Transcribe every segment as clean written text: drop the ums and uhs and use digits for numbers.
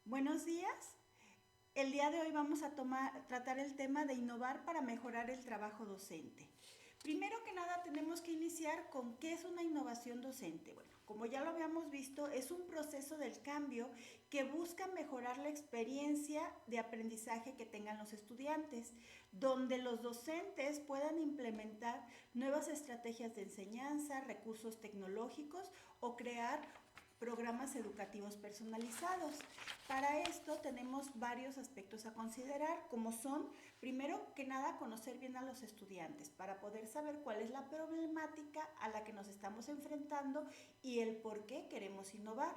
Buenos días. El día de hoy vamos a tratar el tema de innovar para mejorar el trabajo docente. Primero que nada tenemos que iniciar con qué es una innovación docente. Bueno, como ya lo habíamos visto, es un proceso del cambio que busca mejorar la experiencia de aprendizaje que tengan los estudiantes, donde los docentes puedan implementar nuevas estrategias de enseñanza, recursos tecnológicos o crear programas educativos personalizados. Para esto tenemos varios aspectos a considerar, como son, primero que nada, conocer bien a los estudiantes para poder saber cuál es la problemática a la que nos estamos enfrentando y el por qué queremos innovar.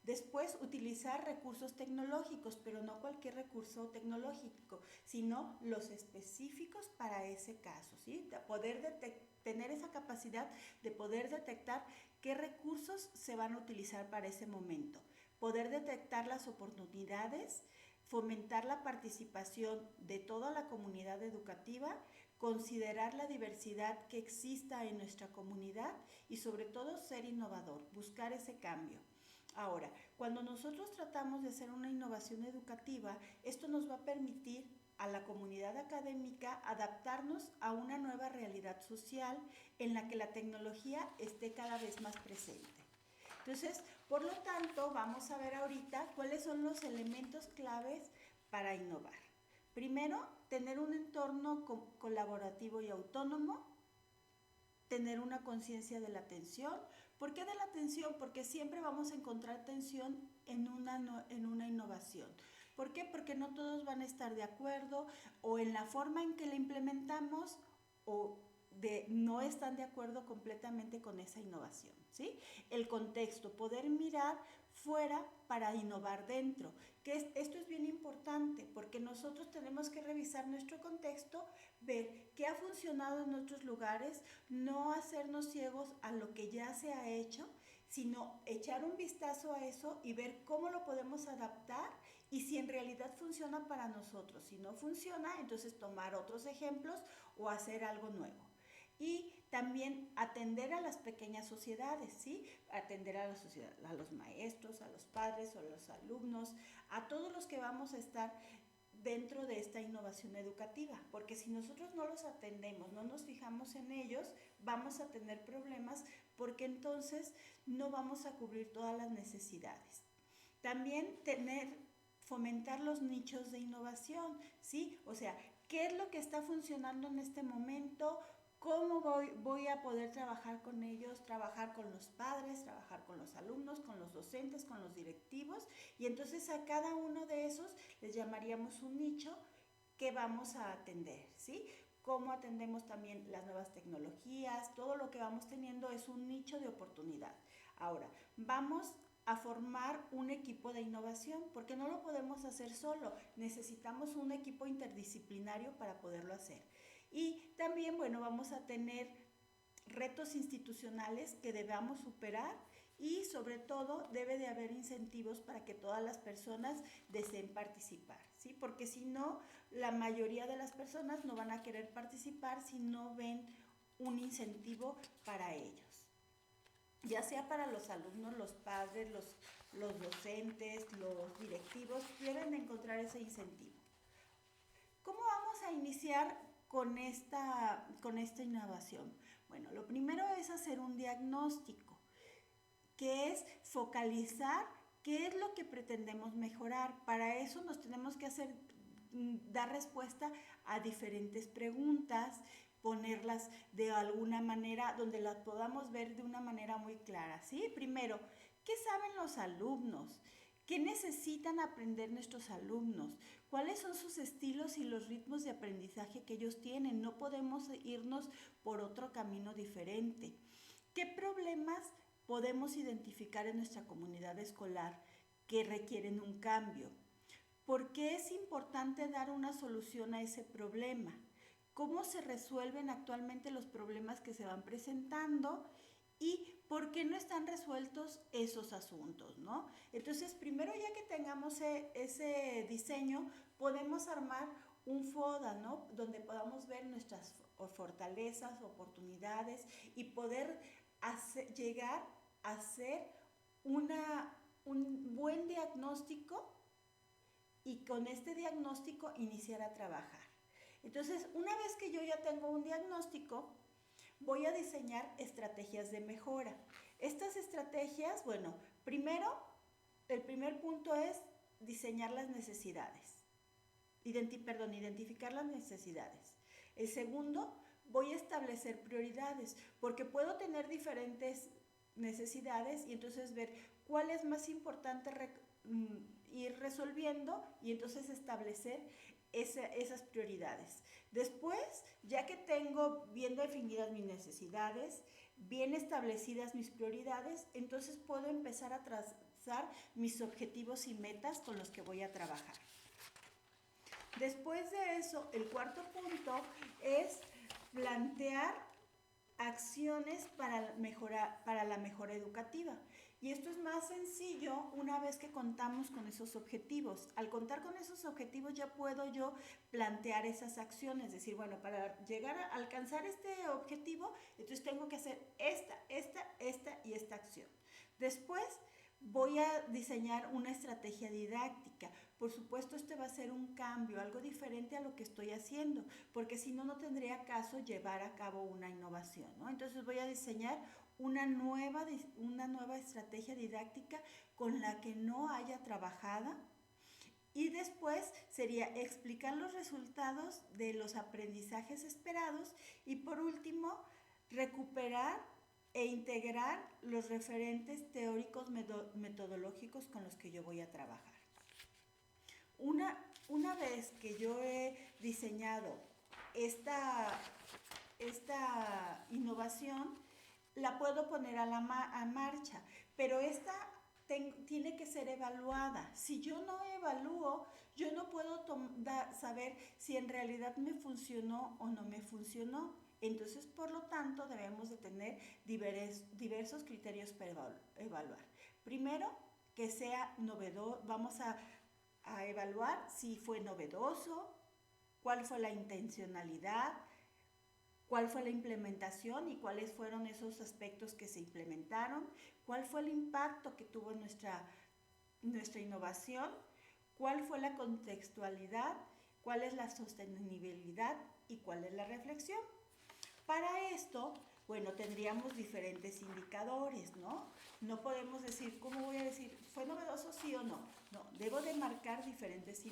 Después, utilizar recursos tecnológicos, pero no cualquier recurso tecnológico, sino los específicos para ese caso, ¿sí? Tener esa capacidad de poder detectar qué recursos se van a utilizar para ese momento, poder detectar las oportunidades, fomentar la participación de toda la comunidad educativa, considerar la diversidad que exista en nuestra comunidad y sobre todo ser innovador, buscar ese cambio. Ahora, cuando nosotros tratamos de hacer una innovación educativa, esto nos va a permitir a la comunidad académica adaptarnos a una nueva realidad social en la que la tecnología esté cada vez más presente. Entonces, por lo tanto, vamos a ver ahorita cuáles son los elementos claves para innovar. Primero, tener un entorno colaborativo y autónomo, tener una conciencia de la atención. ¿Por qué de la atención? Porque siempre vamos a encontrar tensión en una innovación. ¿Por qué? Porque no todos van a estar de acuerdo o en la forma en que la implementamos o no están de acuerdo completamente con esa innovación, ¿sí? El contexto, poder mirar fuera para innovar dentro, esto es bien importante porque nosotros tenemos que revisar nuestro contexto, ver qué ha funcionado en otros lugares, no hacernos ciegos a lo que ya se ha hecho, sino echar un vistazo a eso y ver cómo lo podemos adaptar y si en realidad funciona para nosotros. Si no funciona, entonces tomar otros ejemplos o hacer algo nuevo. Y también atender a las pequeñas sociedades, ¿sí? Atender a la sociedad, a los maestros, a los padres, a los alumnos, a todos los que vamos a estar dentro de esta innovación educativa, porque si nosotros no los atendemos, no nos fijamos en ellos, vamos a tener problemas porque entonces no vamos a cubrir todas las necesidades. También fomentar los nichos de innovación, ¿sí? O sea, ¿qué es lo que está funcionando en este momento? ¿Cómo voy a poder trabajar con ellos, trabajar con los padres, trabajar con los alumnos, con los docentes, con los directivos? Y entonces a cada uno de esos les llamaríamos un nicho que vamos a atender, ¿sí? Cómo atendemos también las nuevas tecnologías, todo lo que vamos teniendo es un nicho de oportunidad. Ahora, vamos a formar un equipo de innovación, porque no lo podemos hacer solo, necesitamos un equipo interdisciplinario para poderlo hacer. Y también, bueno, vamos a tener retos institucionales que debamos superar y sobre todo debe de haber incentivos para que todas las personas deseen participar, ¿sí? Porque si no, la mayoría de las personas no van a querer participar si no ven un incentivo para ellos, ya sea para los alumnos, los padres, los docentes, los directivos, deben de encontrar ese incentivo. ¿Cómo vamos a iniciar con esta innovación? Bueno, lo primero es hacer un diagnóstico, que es focalizar qué es lo que pretendemos mejorar. Para eso nos tenemos que dar respuesta a diferentes preguntas, ponerlas de alguna manera donde las podamos ver de una manera muy clara, ¿sí? Primero, ¿qué saben los alumnos? ¿Qué necesitan aprender nuestros alumnos? ¿Cuáles son sus estilos y los ritmos de aprendizaje que ellos tienen? No podemos irnos por otro camino diferente. ¿Qué problemas podemos identificar en nuestra comunidad escolar que requieren un cambio? ¿Por qué es importante dar una solución a ese problema? ¿Cómo se resuelven actualmente los problemas que se van presentando? ¿Y por qué no están resueltos esos asuntos, ¿no? Entonces, primero ya que tengamos ese diseño, podemos armar un FODA, ¿no? Donde podamos ver nuestras fortalezas, oportunidades y poder llegar a hacer un buen diagnóstico y con este diagnóstico iniciar a trabajar. Entonces, una vez que yo ya tengo un diagnóstico, voy a diseñar estrategias de mejora. Estas estrategias, bueno, primero, el primer punto es diseñar las necesidades. Identificar las necesidades. El segundo, voy a establecer prioridades, porque puedo tener diferentes necesidades y entonces ver cuál es más importante ir resolviendo y entonces establecer esas prioridades. Después, ya que tengo bien definidas mis necesidades, bien establecidas mis prioridades, entonces puedo empezar a trazar mis objetivos y metas con los que voy a trabajar. Después de eso, el cuarto punto es plantear acciones para la mejora educativa. Y esto es más sencillo una vez que contamos con esos objetivos. Al contar con esos objetivos ya puedo yo plantear esas acciones. Es decir, bueno, para llegar a alcanzar este objetivo, entonces tengo que hacer esta y esta acción. Después voy a diseñar una estrategia didáctica. Por supuesto, este va a ser un cambio, algo diferente a lo que estoy haciendo, porque si no, no tendría caso llevar a cabo una innovación, ¿no? Entonces voy a diseñar una nueva estrategia didáctica con la que no haya trabajado. Y después sería explicar los resultados de los aprendizajes esperados y por último, recuperar e integrar los referentes teóricos metodológicos con los que yo voy a trabajar. Una vez que yo he diseñado esta innovación, la puedo poner a marcha, pero esta tiene que ser evaluada. Si yo no evalúo, yo no puedo saber si en realidad me funcionó o no me funcionó. Entonces, por lo tanto, debemos de tener diversos criterios para evaluar. Primero, que sea novedoso. Vamos a evaluar si fue novedoso, cuál fue la intencionalidad, cuál fue la implementación y cuáles fueron esos aspectos que se implementaron, cuál fue el impacto que tuvo nuestra innovación, cuál fue la contextualidad, cuál es la sostenibilidad y cuál es la reflexión. Para esto, bueno, tendríamos diferentes indicadores, ¿no? No podemos decir, ¿cómo voy a decir? ¿Fue novedoso sí o no? No, debo de marcar diferentes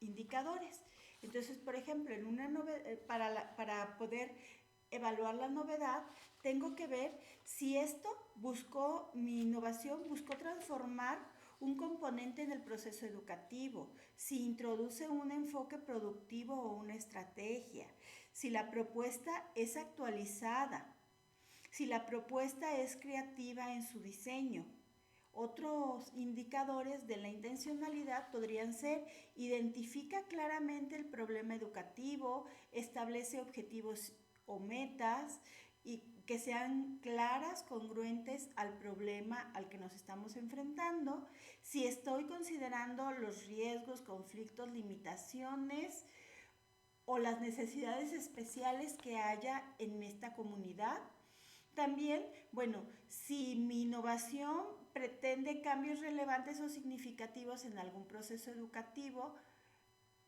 indicadores. Entonces, por ejemplo, para poder evaluar la novedad, tengo que ver si mi innovación buscó transformar un componente en el proceso educativo, si introduce un enfoque productivo o una estrategia, si la propuesta es actualizada, si la propuesta es creativa en su diseño. Otros indicadores de la intencionalidad podrían ser: identifica claramente el problema educativo, establece objetivos o metas y que sean claras, congruentes al problema al que nos estamos enfrentando, si estoy considerando los riesgos, conflictos, limitaciones o las necesidades especiales que haya en esta comunidad. También, bueno, si mi innovación pretende cambios relevantes o significativos en algún proceso educativo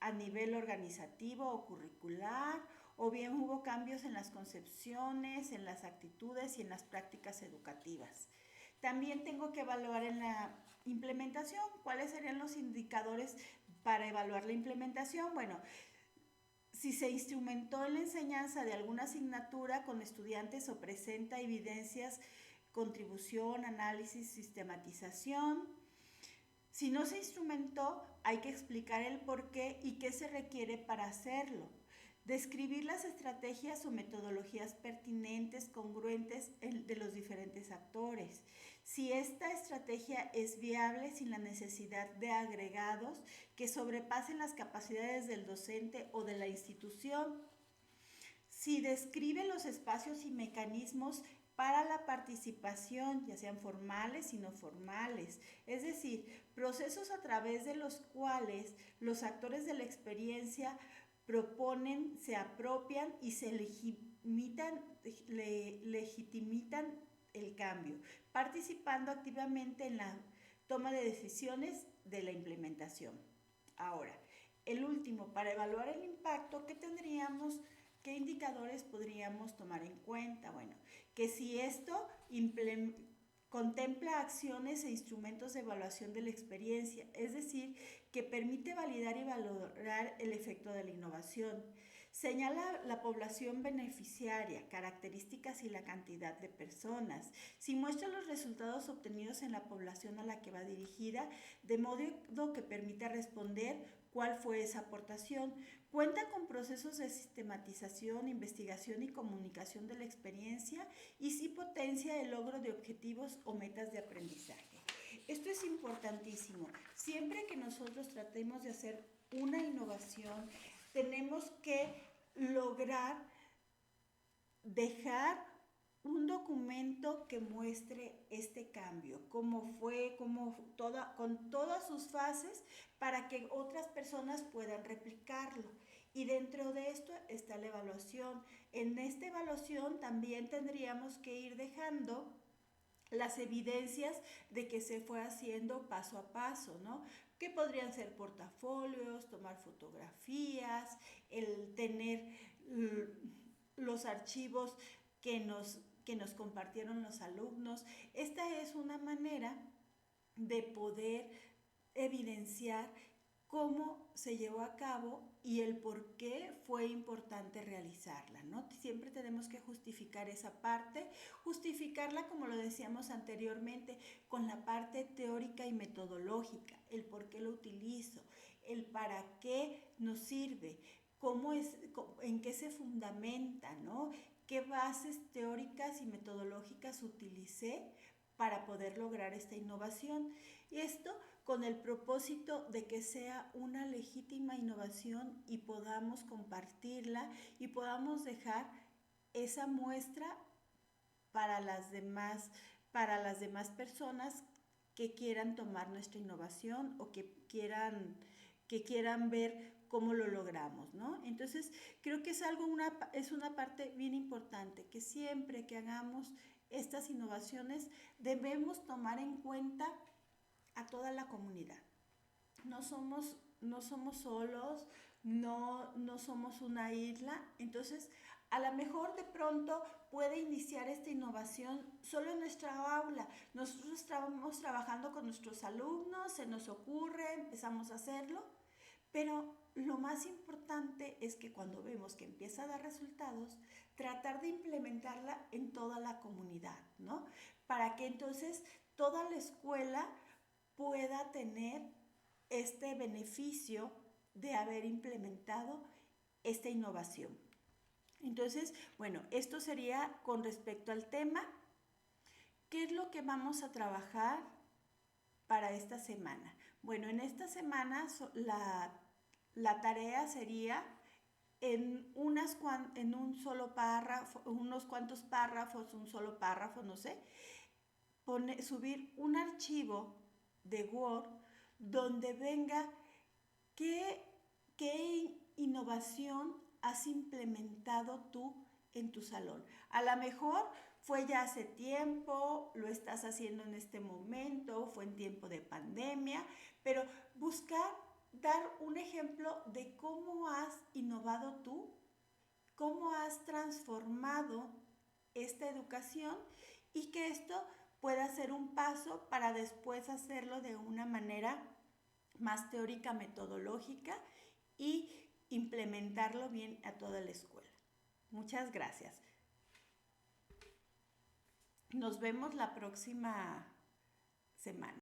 a nivel organizativo o curricular, o bien hubo cambios en las concepciones, en las actitudes y en las prácticas educativas. También tengo que evaluar en la implementación. ¿Cuáles serían los indicadores para evaluar la implementación? Bueno, si se instrumentó en la enseñanza de alguna asignatura con estudiantes o presenta evidencias, contribución, análisis, sistematización. Si no se instrumentó, hay que explicar el por qué y qué se requiere para hacerlo. Describir las estrategias o metodologías pertinentes, congruentes de los diferentes actores. Si esta estrategia es viable sin la necesidad de agregados que sobrepasen las capacidades del docente o de la institución. Si describe los espacios y mecanismos para la participación, ya sean formales y no formales, es decir, procesos a través de los cuales los actores de la experiencia proponen, se apropian y se legitimitan el cambio, participando activamente en la toma de decisiones de la implementación. Ahora, el último, para evaluar el impacto, ¿qué indicadores podríamos tomar en cuenta? Bueno, que si esto contempla acciones e instrumentos de evaluación de la experiencia, es decir, que permite validar y valorar el efecto de la innovación. Señala la población beneficiaria, características y la cantidad de personas. Si muestra los resultados obtenidos en la población a la que va dirigida, de modo que permita responder cuál fue esa aportación. Cuenta con procesos de sistematización, investigación y comunicación de la experiencia y sí potencia el logro de objetivos o metas de aprendizaje. Esto es importantísimo. Siempre que nosotros tratemos de hacer una innovación, tenemos que lograr dejar un documento que muestre este cambio, cómo fue, con todas sus fases, para que otras personas puedan replicarlo. Y dentro de esto está la evaluación. En esta evaluación también tendríamos que ir dejando las evidencias de que se fue haciendo paso a paso, ¿no? Que podrían ser portafolios, tomar fotografías, el tener los archivos que nos compartieron los alumnos. Esta es una manera de poder evidenciar cómo se llevó a cabo y el por qué fue importante realizarla, ¿no? Siempre tenemos que justificar esa parte, justificarla, como lo decíamos anteriormente, con la parte teórica y metodológica, el por qué lo utilizo, el para qué nos sirve, en qué se fundamenta, ¿no? ¿Qué bases teóricas y metodológicas utilicé para poder lograr esta innovación? Y esto con el propósito de que sea una legítima innovación y podamos compartirla y podamos dejar esa muestra para las demás personas que quieran tomar nuestra innovación o que quieran ver cómo lo logramos, ¿no? Entonces, creo que es una parte bien importante, que siempre que hagamos estas innovaciones debemos tomar en cuenta a toda la comunidad. No somos solos, no somos una isla. Entonces, a lo mejor de pronto puede iniciar esta innovación solo en nuestra aula. Nosotros estamos trabajando con nuestros alumnos, se nos ocurre, empezamos a hacerlo, pero lo más importante es que cuando vemos que empieza a dar resultados, tratar de implementarla en toda la comunidad, ¿no? Para que entonces toda la escuela pueda tener este beneficio de haber implementado esta innovación. Entonces, bueno, esto sería con respecto al tema. ¿Qué es lo que vamos a trabajar para esta semana? Bueno, en esta semana la tarea sería en un solo párrafo, unos cuantos párrafos, un solo párrafo, no sé, subir un archivo de Word donde venga qué innovación has implementado tú en tu salón. A lo mejor fue ya hace tiempo, lo estás haciendo en este momento, fue en tiempo de pandemia, pero dar un ejemplo de cómo has innovado tú, cómo has transformado esta educación y que esto pueda ser un paso para después hacerlo de una manera más teórica, metodológica y implementarlo bien a toda la escuela. Muchas gracias. Nos vemos la próxima semana.